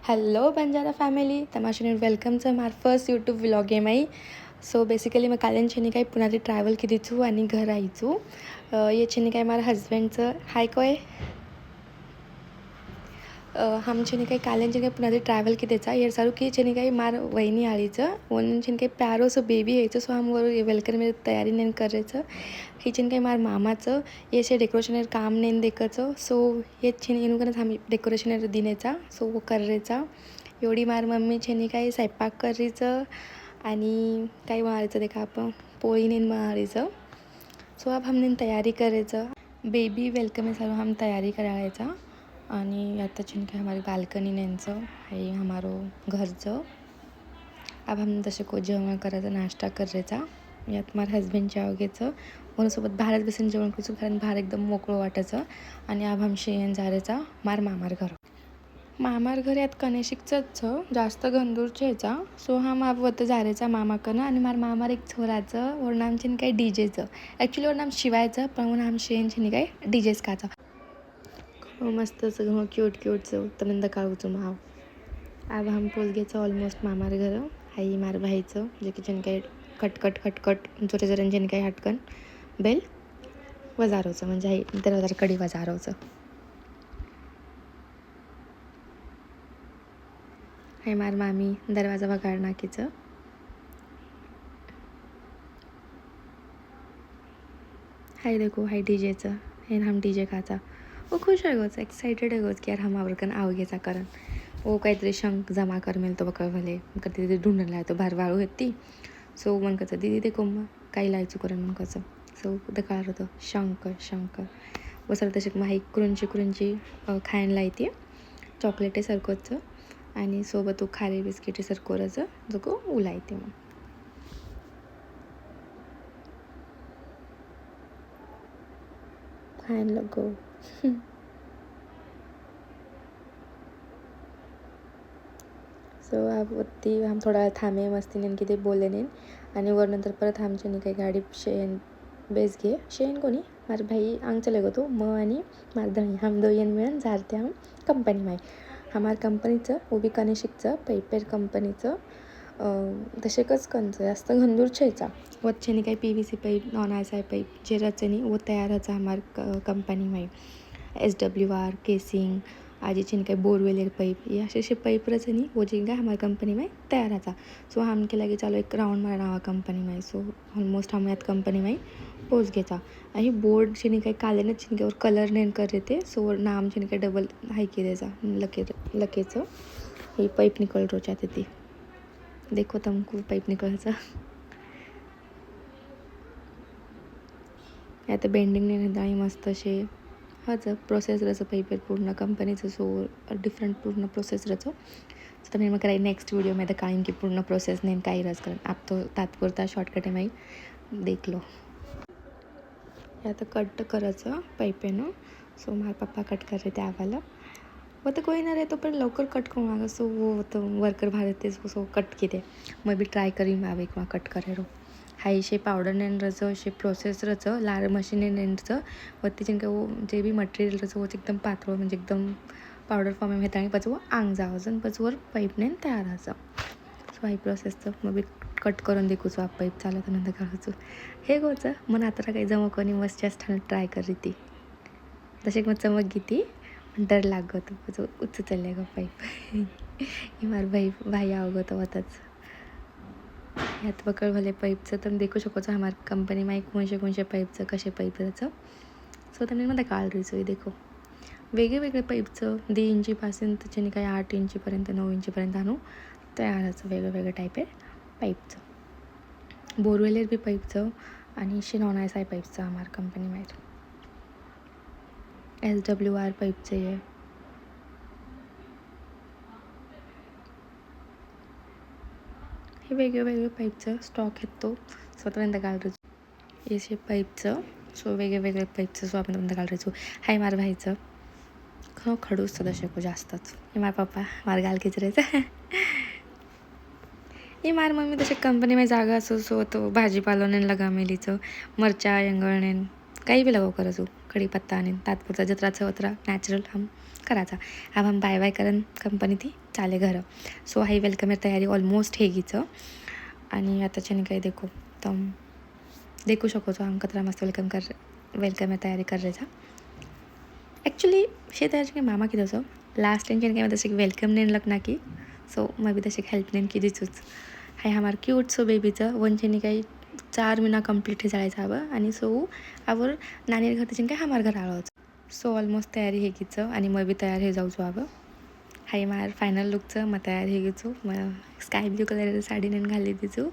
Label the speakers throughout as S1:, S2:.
S1: Hello Banjara family तमाशा welcome to मार first YouTube vlog है माई सो बेसिकली मैं कालेन छेनी काय पुन्हा ट्रॅव्हल केली छू आणि घर आईचू ये छेनी काय मारा हजबंडचं हाय कोय हम छेनी काय कालेन छेनी काय पुन्हा ट्रॅव्हल केतेचा ये सारू की छेनी काय मार वहिनी आळीचं वन छेनी काय प्यारो सो बेबी यायचं सो हम वर वेलकम में तयारी नेन करायचं ही छेनी काय मार मामाचं ये शे डेकोरेशन काम नेन देखाचं सो ये छेनी इनुकनच हम डेकोरेशन दिनेचा सो वो करायचा एवढी मार मम्मी छेनी काय स्वयंपाक करायचं आणि काय मारायचं देखा आपण पोळी नेन मारायचं सो अब हमने तयारी करायचं बेबी वेलकम है सारू हम तयारी करायचा आणि आता छेनी काय हमारी बाल्कनी नेनचं है हमारो घरचं अब हम तसे को जेवण करायचं नाश्ता करायचा यात मार हजबंडच्या आवगेचं म्हणूनसोबत बाहेरच बसून जेवण करायचं कारण बाहेर एकदम मोकळं वाटायचं आणि अब हम शेण जायचा मामार घर यात कनेशिकचंच जास्त गंदूरचे ह्याचा सो हा वत जायचा मामाकडनं आणि मामार एक छोराचं वर नाम छेन काय डीजेचं ॲक्च्युली वर नाम शिवायचं पण म्हणून हम शेण छेनी काय डीजेच खायचा मस्तच क्यूटचं तनंद काळूचं माव अब हम पोचगेचं ऑलमोस्ट मामार घर आई मार भाईचं जे की छेन काय खटखट जोरे जरण छेन काय हटकन बेल वजारवचं म्हणजे आई दरवाजार कडी वजारवचं हे मार मामी दरवाजा वगाड नाकीचं हाय देखो हाय डीजेचं हे हम डीजे खाचा वो खुश आहे गोच एक्साइटेड आहे गोच की यार हम आवडकन आवगेचा कारण वो काहीतरी शंख जमा कर मिळतो तो बकळ भले कधी तिथे ढूंढला तो बाहेर वाळू होती सो मन कसं दिदी ते कोंब काही लायचू करून मन कसं सो दकाळ होतं शंख बसल तसे माही कुरुंची खायला लायती चॉकलेटे सारखंच आणि सोबत तू खारी बिस्किटी सारखं जो को उलायते मग खायला लगो सो वरती हम थोडा थांबे मस्ती नेन किती बोलले नेन आणि वर नंतर परत आमच्या काही गाडी शेण बेस घे शेण कोणी मार भाई आंग चले गो तो म आणि मार धणी हम दोन मिळून झारते हम कंपनी माय हमार कंपनीचं वो बी कनेशिकचं पैपेर कंपनीचं तसेकच कंचं जास्त घंदूर छेचा वच्छेनी काही PVC पाईप नॉन-आय पाईप जे रचनी वो तयार होता हमार कंपनी माई SWR केसिंग आजी छेनी काही बोरवेलेर पाईप ये असे पाईप रचनी वो जिंगा हमार कंपनी में तयार होता सो हम के लगे चालो एक राउंड मारा नावा कंपनी में सो ऑलमोस्ट हम यात कंपनी में पोच घेता आणि बोर्ड छेनी काही कालेनच छेनी काही कलर नेन कर देते सो नाम छेनी काही डबल हाई के देजा लकेचं ही पाईप निकल रोचाते ती देखो तुमको पाईप निकलचा आता बेंडिंग नाही मस्त असे हाच प्रोसेस रचं पाईप पूर्ण कंपनीचं सो डिफरंट पूर्ण प्रोसेस रचं तर मग कराय नेक्स्ट व्हिडिओमध्ये कायम की पूर्ण प्रोसेस नेम काही रस करेन आप तो तात्पुरता शॉर्टकट आहे देख लो आता कट करायचं पाईपेनं सो मार पप्पा कट करे ते आवाला वो तो कोई ना रहे तो पर लवकर कट करूँ आगा सो वो तो वर्कर भारत सो कट किते मैं भी ट्राय करी आवे एक कट करे रो हाई शे पावडर नेन रचं शे प्रोसेस रचं लार मशीन नेनचं वरती जिनका वो जे भी मटेरियल रचं वो एकदम पातळ म्हणजे एकदम पावडर फॉर्म में घेता आणि पच वो आंग जावं पच वर पाईप नेन तयार व्हायचं सो हाई प्रोसेसचं मग बी कट करून देखूचो आप पाईप चालत नंतर काढायचो हे गोचं मन आता काही जमा कोणी मस्त जास्त ट्राय करी ती तसे मग चमक घेती डर लागत होतो उच्च चालले ग पाईप ही मार भाई आवगत होताच यात पकड भले पाईपचं तर देखू शकतो हमार कंपनी में कोणशे पाईपचं कसे पाईप त्याचं सो त्यांनी मध्ये काढ रहिचो देखो वेगळे पाईपचं 2 इंचीपासून त्याच्याने काही 8 इंचीपर्यंत 9 इंचीपर्यंत आणू तयारचं वेगळं टाईप आहे पाईपचं बोरवेलेर बी पाईपचं आणि शे नॉन-आय पाईपचं हमार कंपनी में SWR पाईपचं आहे हे वेगळे पाईपचं स्टॉक येतो स्वतःपर्यंत घालतो हे पाईपचं सो वेगळे पाईपचं सो आपण घालायचो हाय मार भाईचं खडूस तशे जास्तच हे मार पप्पा मार गाल खिचरायचं हे मार मम्मी तसे कंपनी में जागा असो सो तो भाजीपालो नेन लगा मेलीचं मरचा यंगळनेन काही भी लगाव करायचो कढीपत्ता आणि तात्पुरता जत्राचं वत्रा नॅचरल हम करायचा अब हम बाय करन कंपनी थी चाले घर. सो हाई वेलकमेर तयारी ऑलमोस्ट हेगीचं आणि आताच्याने काही देखो तम देखू શકો છો આમ કતરા મસ્ત વેલકમે તૈયારી કરે છે. એકચ્યુઅલી શे તૈયાર કે મામા કીધું છો લાસ્ટ ટાઈમ કે તसे वेलकम नेन लग्ना की सो मैं भी तसे हेल्प नेन की दिसूच हाय हमार क्यूट सो बेबीचं वंचेनी काही 4 महिना कंप्लीट जायचं हवं आणि सो आवर नानीर घर त्याच्याने काय हमार घर आलो. सो ऑलमोस्ट तयारी हे कीचं आणि मग बी तयार हे जाऊचो हवं. हाय मार फायनल लुकचं मग तयार हे घेचो मग स्काय ब्ल्यू कलर साडी नेन घाली दिचो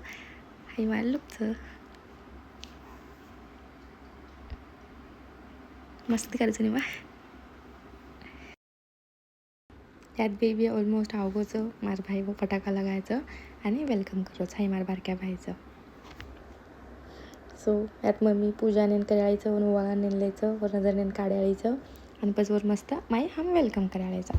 S1: हाय मार लुकचं मस्ती करायचं नाही. त्यात बेबी ऑलमोस्ट आवगोचं मार भाई व फटाका लगायचं आणि वेलकम करोच हाय मार बारक्या भाईचं. सो यात मम्मी पूजा नेन करायचं वन वाळा नेन लिहायचं वर नजर नेन काढायचं आणि पच वर मस्त माई हम वेलकम करायचं.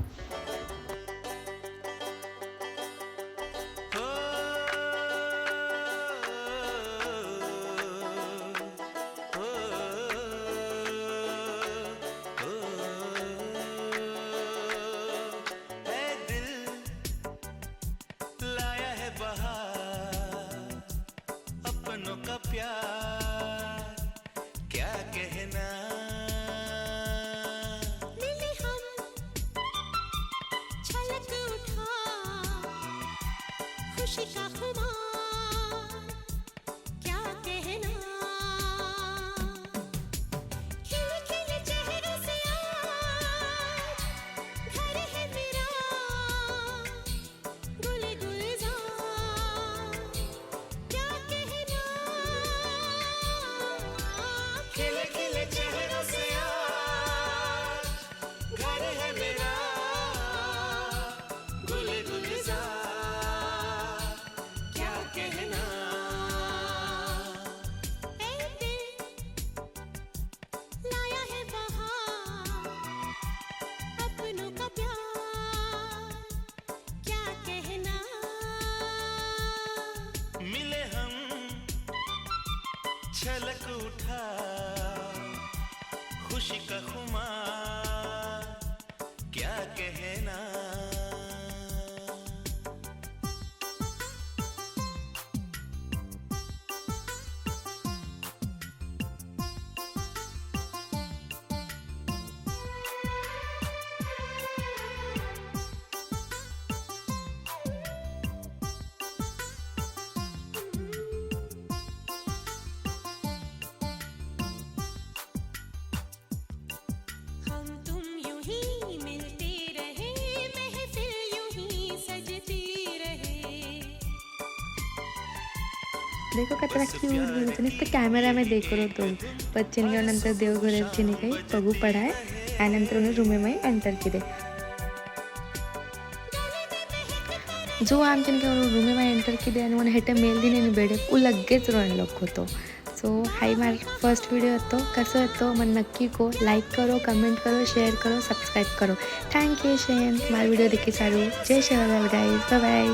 S2: खुशी का खुमार क्या कहना खिले खिले चेहरों से आज घर है मेरा गुल गुलजार क्या कहना खिले खिले चेहरों से आज घर है मेरा गुल गुलजार छलक उठा खुशी का खुमार क्या कहना
S1: देखो कतरा क्यूट बोलतो नुसतं कॅमेरा में देख रहो तो बच्चन के नंतर देवघराची नाही काही बघू पडाय आणि नंतर उन्हें रूमे में एंटर किदे जो आमच्या के रूमे में एंटर किदे आणि उन्हें हेटे मेल दिने बेडे उ लगेच रोन लोक होतो. सो हाय मार फर्स्ट व्हिडिओ होतो कसं होतो मग नक्की को लाईक करो कमेंट करो शेअर करो सब्सक्राइब करो. थँक यू शेन मार व्हिडिओ देखी सारू जय शिवलाल गाईज बाय बाय.